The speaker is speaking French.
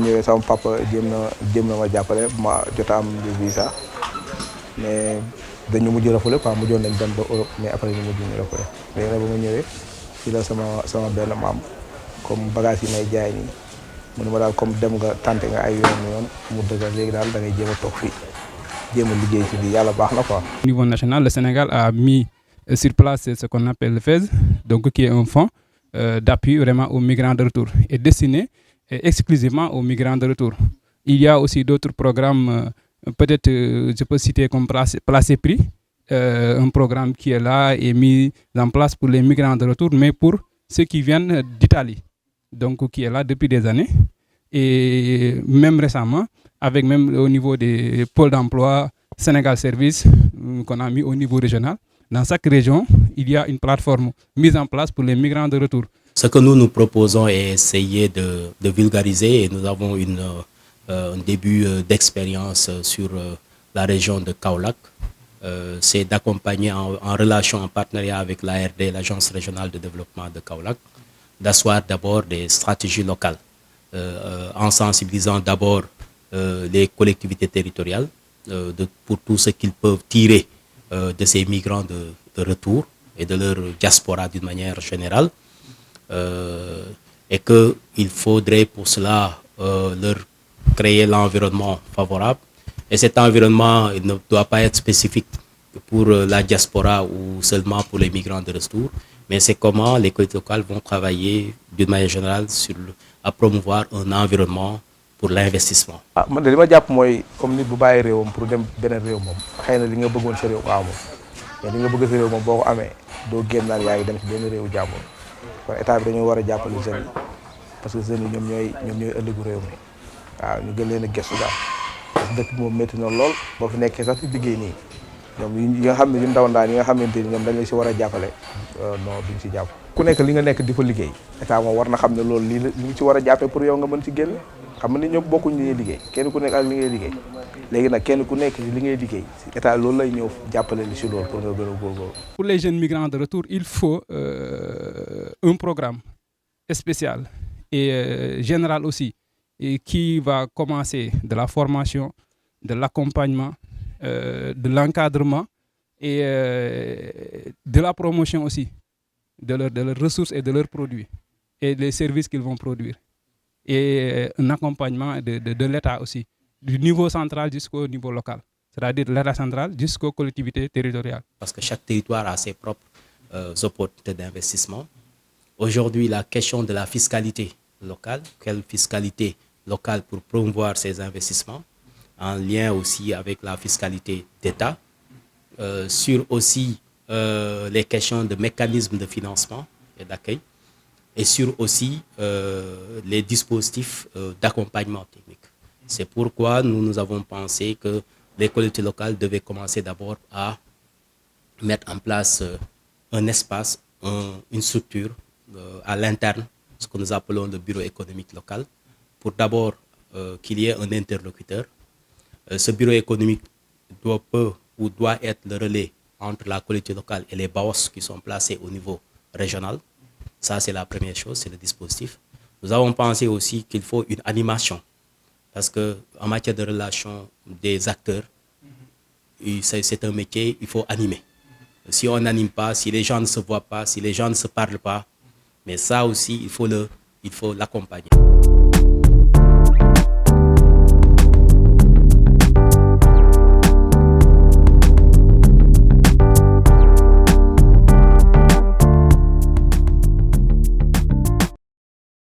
ñëwee sama papa jéem na ma jàppale ma jot a am visa mais dañu mujj refoulé quoi mujjoon nañ dem ba Europe mais après ñu mujj ñu refoulé léegi nag ba ma ñëwee fii la sama benn maam comme bagage yi may jaay nii mu ne ma daal comme dem nga tànte nga ay yoon mu dëggal léegi daal da ngay jéem a toog fii jéem a liggéey ci bi yàlla baax na quoi. Au niveau national, le Sénégal a mis sur place ce qu'on appelle le FAISE, donc qui est un fonds d'appui vraiment aux migrants de retour et destiné exclusivement aux migrants de retour. Il y a aussi d'autres programmes, peut-être je peux citer comme Placé Prix, un programme qui est là et mis en place pour les migrants de retour, mais pour ceux qui viennent d'Italie, donc qui est là depuis des années. Et même récemment, avec même au niveau des pôles d'emploi Sénégal Service qu'on a mis au niveau régional, dans chaque région, il y a une plateforme mise en place pour les migrants de retour. Ce que nous proposons est essayer de vulgariser et nous avons un début d'expérience sur la région de Kaolack. C'est d'accompagner en relation, en partenariat avec l'ARD, l'Agence régionale de développement de Kaolack, d'asseoir d'abord des stratégies locales en sensibilisant d'abord les collectivités territoriales pour tout ce qu'ils peuvent tirer de ces migrants de retour et de leur diaspora d'une manière générale. Et qu'il faudrait pour cela leur créer l'environnement favorable. Et cet environnement il ne doit pas être spécifique pour la diaspora ou seulement pour les migrants de retour, mais c'est comment les collectivités locales vont travailler d'une manière générale à promouvoir un environnement pour l'investissement. Man de li ma jàpp mooy comme nit bu bàyyi réewam pour dem beneen réew moom xëy na li nga bëggoon sa réew ko amoo mais li nga bëgg sa réew moom boo ko amee doo génn naan yaa ngi dem ci benn réewu jàmbur kon état bi dañoo war a jàppale jeunes yi parce que jeunes yi ñoom ñooy ëllëgu réew mi waaw ñu gën leen a gëstu daal parce que dëkk bi moom métti na lool boo fi nekkee sax ci liggéey nii ñoom yi nga xam ne yu ndaw ndaan yi nga xamante ni ñoom dañ la si war a jàppale non duñ si jàpp ku nekk li nga nekk di fa liggéey état moom war na xam ne loolu li ñu ci war a jàppee pour yow nga mën ci génn xam nga ni ñoom bokkuñ li ngay liggéey kenn ku nekk ak li ngay liggéey léegi nag kenn ku nekk ci li ngay liggéey si état loolu lay ñëw jàppale li si loolu pour nga gën a góorgóorlu. Pour les jeunes migrants de retour, il faut un programme spécial et général aussi et qui va commencer de la formation, de l'accompagnement, de l'encadrement et de la promotion aussi de leurs ressources et de leurs produits et des services qu'ils vont produire. Et un accompagnement de l'État aussi, du niveau central jusqu'au niveau local, c'est-à-dire de l'État central jusqu'aux collectivités territoriales. Parce que chaque territoire a ses propres opportunités d'investissement. Aujourd'hui, la question de la fiscalité locale, quelle fiscalité locale pour promouvoir ces investissements, en lien aussi avec la fiscalité d'État, sur aussi les questions de mécanismes de financement et d'accueil, et sur aussi les dispositifs d'accompagnement technique. C'est pourquoi nous avons pensé que les collectivités locales devaient commencer d'abord à mettre en place un espace, une structure à l'interne, ce que nous appelons le bureau économique local, pour d'abord qu'il y ait un interlocuteur. Ce bureau économique doit être le relais entre la collectivité locale et les BAOS qui sont placés au niveau régional. Ça, c'est la première chose, c'est le dispositif. Nous avons pensé aussi qu'il faut une animation, parce qu'en matière de relations des acteurs, c'est un métier, il faut animer. Si on n'anime pas, si les gens ne se voient pas, si les gens ne se parlent pas, mais ça aussi, il faut l'accompagner.